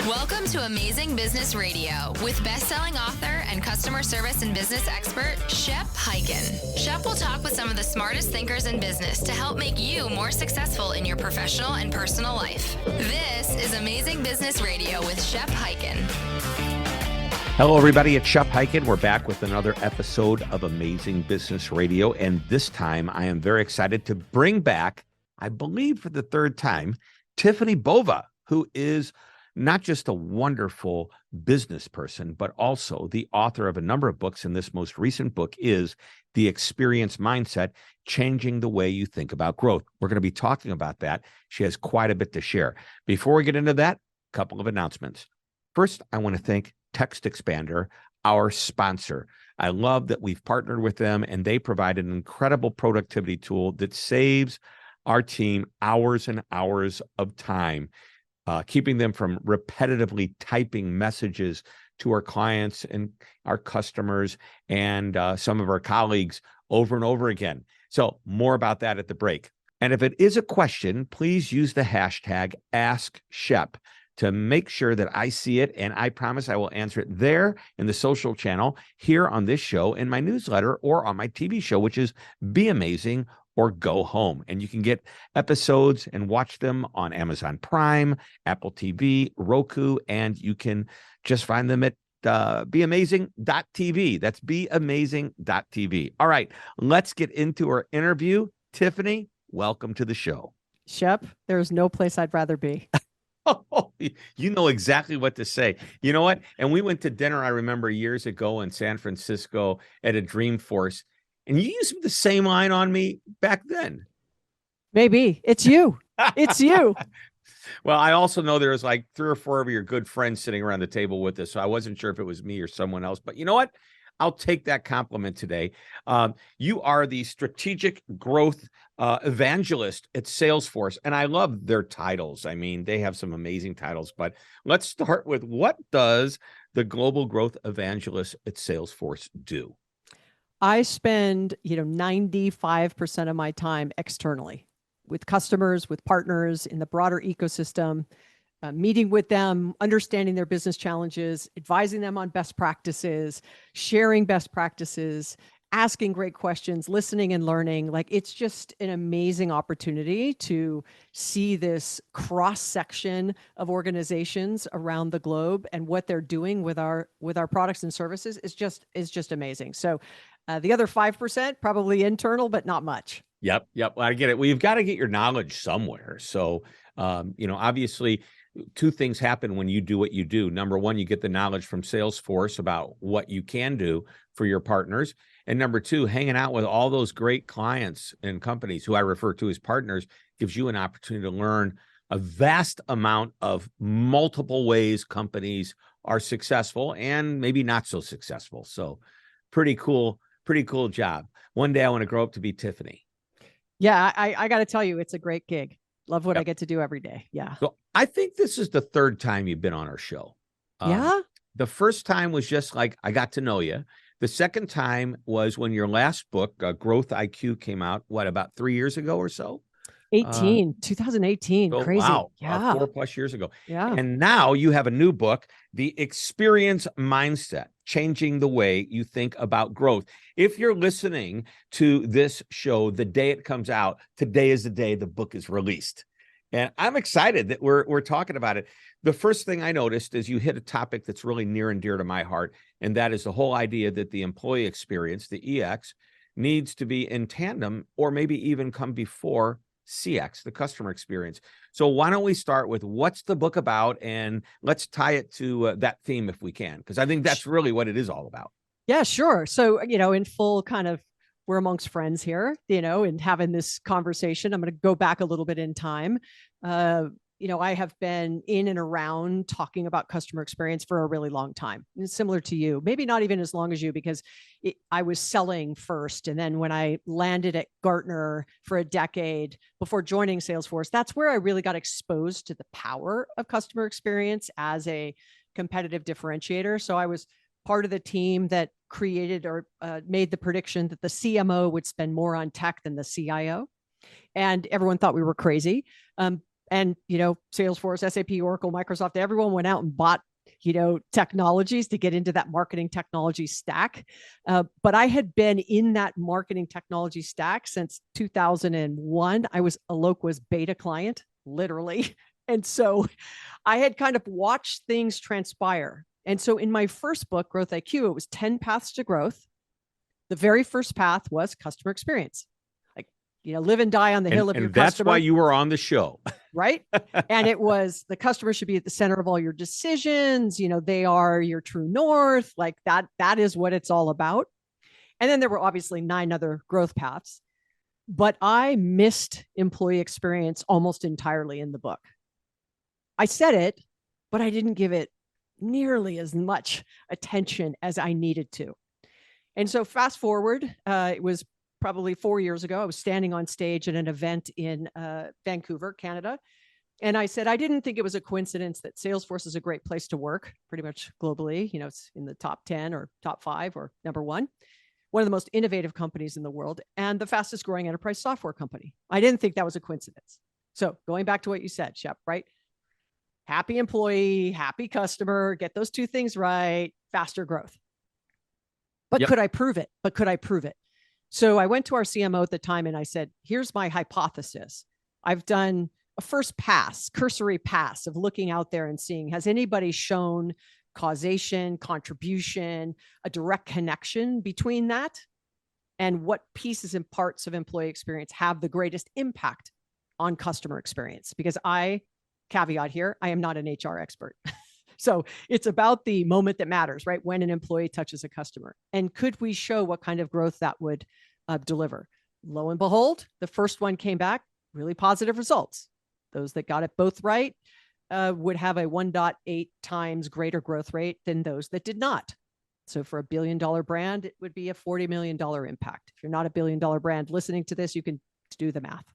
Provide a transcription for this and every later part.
Welcome to Amazing Business Radio with best-selling author and customer service and business expert, Shep Hyken. Shep will talk with some of the smartest thinkers in business to help make you more successful in your professional and personal life. This is Amazing Business Radio with Shep Hyken. Hello, everybody. It's Shep Hyken. We're back with another episode of Amazing Business Radio. And this time, I am very excited to bring back, I believe for the third time, Tiffani Bova, who is not just a wonderful business person, but also the author of a number of books. And this most recent book is The Experience Mindset, Changing the Way You Think About Growth. We're going to be talking about that. She has quite a bit to share. Before we get into that, a couple of announcements. First, I want to thank Text Expander, our sponsor. I love that we've partnered with them, and they provide an incredible productivity tool that saves our team hours and hours of time, keeping them from repetitively typing messages to our clients and our customers and some of our colleagues over and over again. So more about that at the break. And if it is a question, please use the hashtag AskShep to make sure that I see it, and I promise I will answer it there in the social channel, here on this show, in my newsletter, or on my TV show, which is Be Amazing or Go Home. And you can get episodes and watch them on Amazon Prime, Apple TV, Roku, and you can just find them at beamazing.tv. That's beamazing.tv. All right, let's get into our interview. Tiffany, welcome to the show. Shep, there's no place I'd rather be. Oh, you know exactly what to say. You know what? And we went to dinner, I remember years ago in San Francisco at a Dreamforce, and you used the same line on me back then. Maybe. It's you. It's you. Well, I also know there's like 3 or 4 of your good friends sitting around the table with us, so I wasn't sure if it was me or someone else. But you know what? I'll take that compliment today. You are the strategic growth evangelist at Salesforce, and I love their titles. I mean, they have some amazing titles, but let's start with, what does the global growth evangelist at Salesforce do? I spend, 95% of my time externally with customers, with partners in the broader ecosystem, meeting with them, understanding their business challenges, advising them on best practices, sharing best practices, asking great questions, listening and learning. Like, it's just an amazing opportunity to see this cross section of organizations around the globe, and what they're doing with our products and services is just amazing. So the other 5%, probably internal, but not much. Yep. Well, I get it. Well, you've got to get your knowledge somewhere. So, obviously, 2 things happen when you do what you do. Number one, you get the knowledge from Salesforce about what you can do for your partners. And number 2, hanging out with all those great clients and companies who I refer to as partners gives you an opportunity to learn a vast amount of multiple ways companies are successful and maybe not so successful. So pretty cool job. One day I want to grow up to be Tiffany. Yeah, I got to tell you, it's a great gig. Love what Yep. I get to do every day. Yeah. So I think this is the 3rd time you've been on our show. Yeah. The first time was just like, I got to know you. The second time was when your last book, Growth IQ, came out, about 3 years ago or so? 2018. Oh, Crazy. wow. Yeah. 4+ years ago. Yeah. And now you have a new book, The Experience Mindset, Changing the Way You Think About Growth. If you're listening to this show the day it comes out, today is the day the book is released. And I'm excited that we're talking about it. The first thing I noticed is you hit a topic that's really near and dear to my heart, and that is the whole idea that the employee experience, the EX, needs to be in tandem, or maybe even come before CX, the customer experience. So why don't we start with, what's the book about, and let's tie it to that theme if we can, because I think that's really what it is all about. Yeah, sure. So, in full kind of, we're amongst friends here, and having this conversation, I'm going to go back a little bit in time. I have been in and around talking about customer experience for a really long time. It's similar to you, maybe not even as long as you, because I was selling first. And then when I landed at Gartner for a decade before joining Salesforce, that's where I really got exposed to the power of customer experience as a competitive differentiator. So I was part of the team that created or made the prediction that the CMO would spend more on tech than the CIO. And everyone thought we were crazy. And, Salesforce, SAP, Oracle, Microsoft, everyone went out and bought, technologies to get into that marketing technology stack. But I had been in that marketing technology stack since 2001. I was a Eloqua's beta client, literally. And so I had kind of watched things transpire. And so in my first book, Growth IQ, it was 10 paths to growth. The very first path was customer experience. Live and die on the hill of your customer. And that's why you were on the show. Right. And it was the customer should be at the center of all your decisions. They are your true north. Like that is what it's all about. And then there were obviously 9 other growth paths, but I missed employee experience almost entirely in the book. I said it, but I didn't give it nearly as much attention as I needed to. And so fast forward, it was probably 4 years ago. I was standing on stage at an event in Vancouver, Canada. And I said, I didn't think it was a coincidence that Salesforce is a great place to work pretty much globally. It's in the top 10 or top 5 or number one of the most innovative companies in the world and the fastest growing enterprise software company. I didn't think that was a coincidence. So going back to what you said, Shep, right? Happy employee, happy customer, get those 2 things right, faster growth. But Could I prove it? So I went to our CMO at the time and I said, here's my hypothesis. I've done a first pass, cursory pass of looking out there and seeing, has anybody shown causation, contribution, a direct connection between that? And what pieces and parts of employee experience have the greatest impact on customer experience? Because caveat here, I am not an HR expert. So it's about the moment that matters, right? When an employee touches a customer. And could we show what kind of growth that would deliver? Lo and behold, the first one came back, really positive results. Those that got it both right would have a 1.8 times greater growth rate than those that did not. So for $1 billion brand, it would be a $40 million impact. If you're not a $1 billion brand listening to this, you can do the math.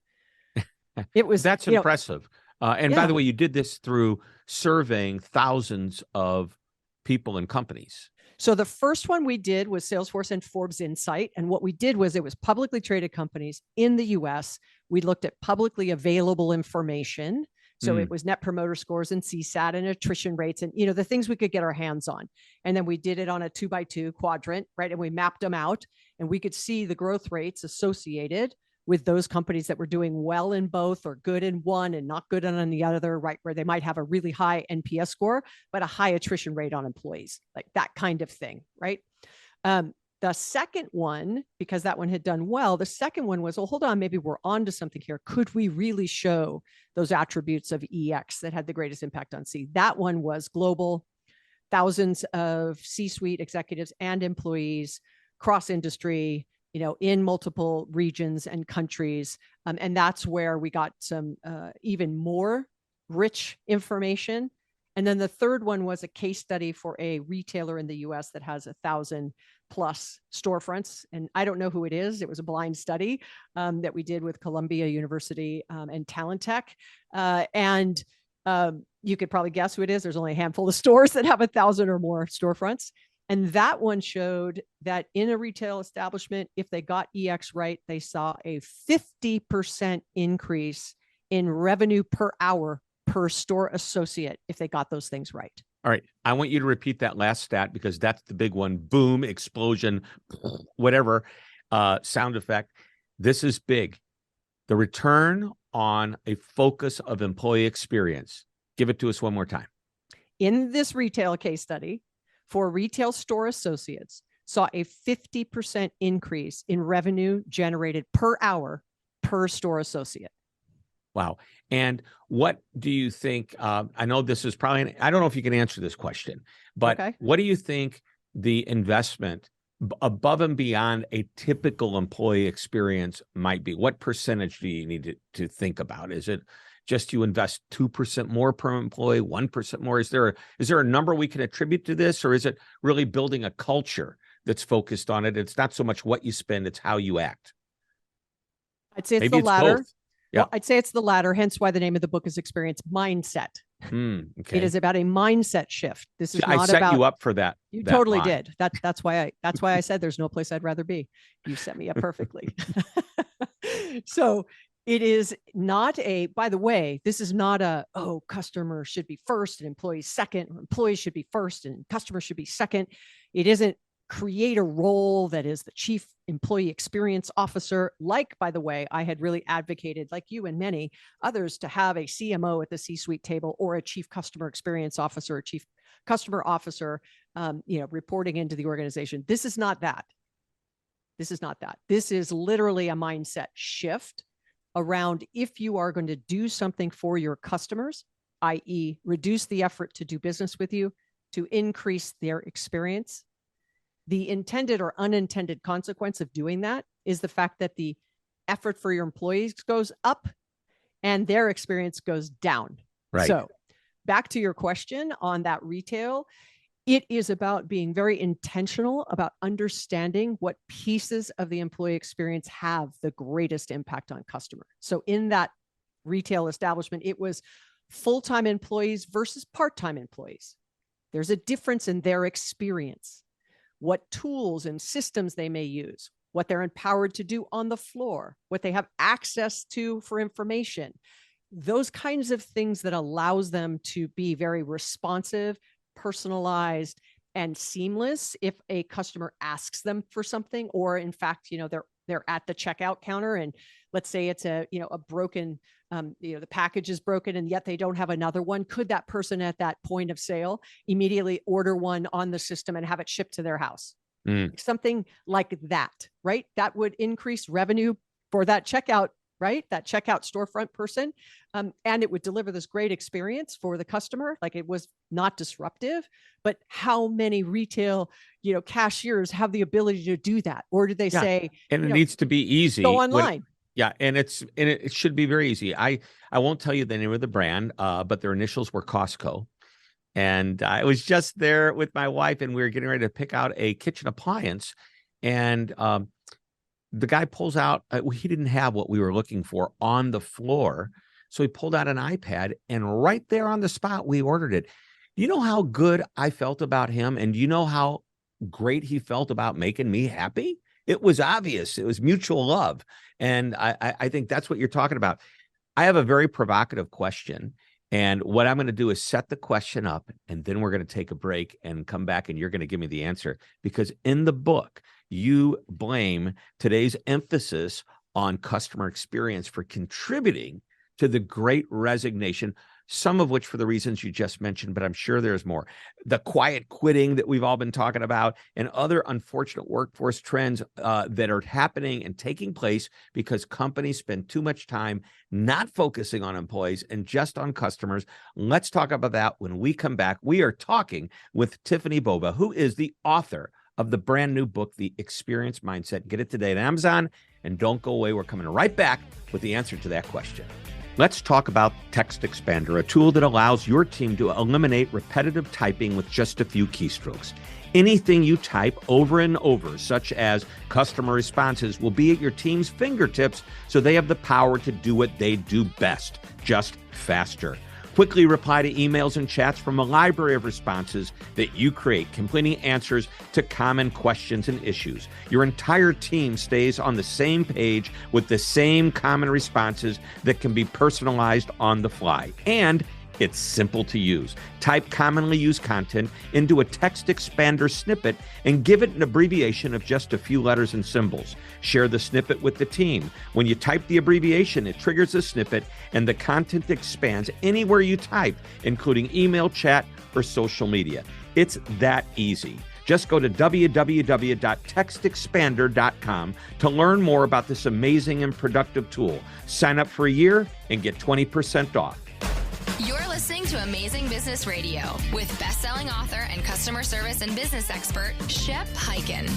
That's impressive. By the way, you did this through surveying thousands of people and companies. So the first one we did was Salesforce and Forbes Insight. And what we did was it was publicly traded companies in the US. We looked at publicly available information. So it was net promoter scores and CSAT and attrition rates and, the things we could get our hands on. And then we did it on a 2x2 quadrant, right? And we mapped them out and we could see the growth rates associated with those companies that were doing well in both or good in one and not good on the other, right? Where they might have a really high NPS score, but a high attrition rate on employees, like that kind of thing, right? The second one, because that one had done well, the second one was, well, hold on, maybe we're onto something here. Could we really show those attributes of EX that had the greatest impact on C? That one was global, thousands of C-suite executives and employees, cross-industry, in multiple regions and countries. And that's where we got some even more rich information. And then the third one was a case study for a retailer in the US that has 1,000+ storefronts. And I don't know who it is. It was a blind study that we did with Columbia University and Talent Tech. You could probably guess who it is. There's only a handful of stores that have 1,000 or more storefronts. And that one showed that in a retail establishment, if they got EX right, they saw a 50% increase in revenue per hour per store associate if they got those things right. All right. I want you to repeat that last stat because that's the big one. Boom, explosion, whatever, sound effect. This is big. The return on a focus of employee experience. Give it to us one more time. In this retail case study, for retail store associates, saw a 50% increase in revenue generated per hour per store associate. Wow. And what do you think? I know this is probably, I don't know if you can answer this question, but okay. What do you think the investment above and beyond a typical employee experience might be? What percentage do you need to think about? Is it just you invest 2% more per employee, 1% more? Is there a number we can attribute to this, or is it really building a culture that's focused on it? It's not so much what you spend, it's how you act. I'd say it's Maybe the latter. Both. Yeah. Well, I'd say it's the latter, hence why the name of the book is Experience Mindset. Okay. It is about a mindset shift. This is I not set about you up for that. You that totally line. did. That's why I said there's no place I'd rather be. You set me up perfectly. So It is not by the way, this is not customer should be first and employees second, or employees should be first and customers should be second. It isn't create a role that is the chief employee experience officer. Like, by the way, I had really advocated, like you and many others, to have a CMO at the C-suite table, or a chief customer experience officer, a chief customer officer, reporting into the organization. This is not that. This is not that. This is literally a mindset shift around, if you are going to do something for your customers, i.e., reduce the effort to do business with you, to increase their experience, the intended or unintended consequence of doing that is the fact that the effort for your employees goes up and their experience goes down. Right. So back to your question on that retail, it is about being very intentional about understanding what pieces of the employee experience have the greatest impact on customer. So in that retail establishment, it was full-time employees versus part-time employees. There's a difference in their experience, what tools and systems they may use, what they're empowered to do on the floor, what they have access to for information, those kinds of things that allows them to be very responsive, personalized, and seamless if a customer asks them for something, or in fact, they're at the checkout counter and let's say it's a broken, the package is broken and yet they don't have another one. Could that person at that point of sale immediately order one on the system and have it shipped to their house? Something like that, right? That would increase revenue for that checkout, right? That checkout storefront person. And it would deliver this great experience for the customer. Like, it was not disruptive, but how many retail, cashiers have the ability to do that? Or did they say, and it needs to be easy. Go online. And it should be very easy. I won't tell you the name of the brand, but their initials were Costco. And I was just there with my wife and we were getting ready to pick out a kitchen appliance. And the guy pulls out, he didn't have what we were looking for on the floor. So he pulled out an iPad and right there on the spot, we ordered it. You know how good I felt about him? And you know how great he felt about making me happy? It was obvious. It was mutual love. And I think that's what you're talking about. I have a very provocative question. And what I'm going to do is set the question up, and then we're going to take a break and come back, and you're going to give me the answer. Because in the book, you blame today's emphasis on customer experience for contributing to the great resignation, some of which for the reasons you just mentioned, but I'm sure there's more. The quiet quitting that we've all been talking about, and other unfortunate workforce trends that are happening and taking place because companies spend too much time not focusing on employees and just on customers. Let's talk about that when we come back. We are talking with Tiffani Bova, who is the author of the brand new book, The Experience Mindset. Get it today at Amazon, and don't go away. We're coming right back with the answer to that question. Let's talk about Text Expander, a tool that allows your team to eliminate repetitive typing with just a few keystrokes. Anything you type over and over, such as customer responses, will be at your team's fingertips, so they have the power to do what they do best, just faster. Quickly reply to emails and chats from a library of responses that you create, completing answers to common questions and issues. Your entire team stays on the same page with the same common responses that can be personalized on the fly. And it's simple to use. Type commonly used content into a text expander snippet and give it an abbreviation of just a few letters and symbols. Share the snippet with the team. When you type the abbreviation, it triggers the snippet and the content expands anywhere you type, including email, chat, or social media. It's that easy. Just go to www.textexpander.com to learn more about this amazing and productive tool. Sign up for a year and get 20% off. You're listening to Amazing Business Radio with best-selling author and customer service and business expert, Shep Hyken.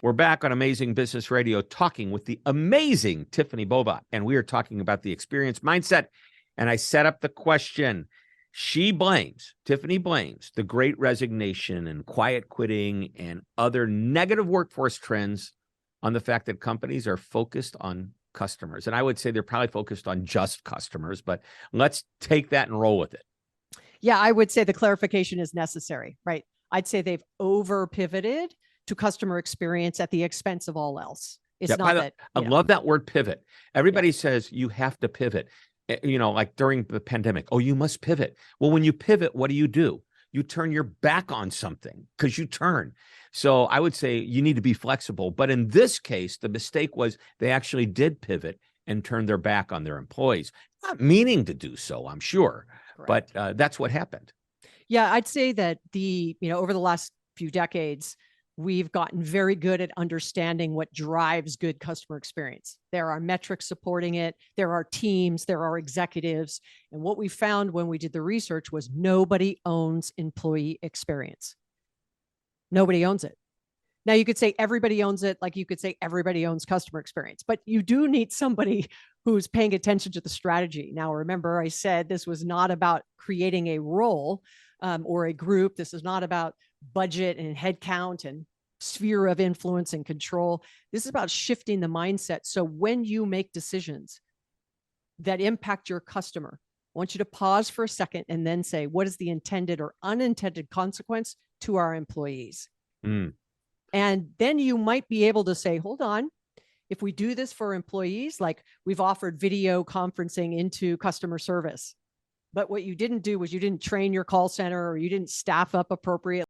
We're back on Amazing Business Radio talking with the amazing Tiffani Bova, and we are talking about the experience mindset. And I set up the question. Tiffani blames the great resignation and quiet quitting and other negative workforce trends on the fact that companies are focused on customers. And I would say they're probably focused on just customers, but let's take that and roll with it. Yeah, I would say the clarification is necessary, right? I'd say they've over pivoted to customer experience at the expense of all else. It's Yeah, not that, I love that word pivot. Everybody says you have to pivot. Like during the pandemic, oh, you must pivot. Well, when you pivot, what do? You turn your back on something because you turn. So I would say you need to be flexible. But in this case, the mistake was they actually did pivot and turn their back on their employees, not meaning to do so, I'm sure. correct. But that's what happened. Yeah, I'd say that over the last few decades, we've gotten very good at understanding what drives good customer experience. There are metrics supporting it. There are teams, there are executives. And what we found when we did the research was nobody owns employee experience. Nobody owns it. Now you could say everybody owns it, like you could say everybody owns customer experience, but you do need somebody who's paying attention to the strategy. Now, remember, I said this was not about creating a role or a group. This is not about budget and headcount and sphere of influence and control. This is about shifting the mindset. So when you make decisions that impact your customer, I want you to pause for a second and then say, what is the intended or unintended consequence to our employees? And then you might be able to say, hold on, if we do this for employees, like we've offered video conferencing into customer service, but what you didn't do was you didn't train your call center or you didn't staff up appropriately.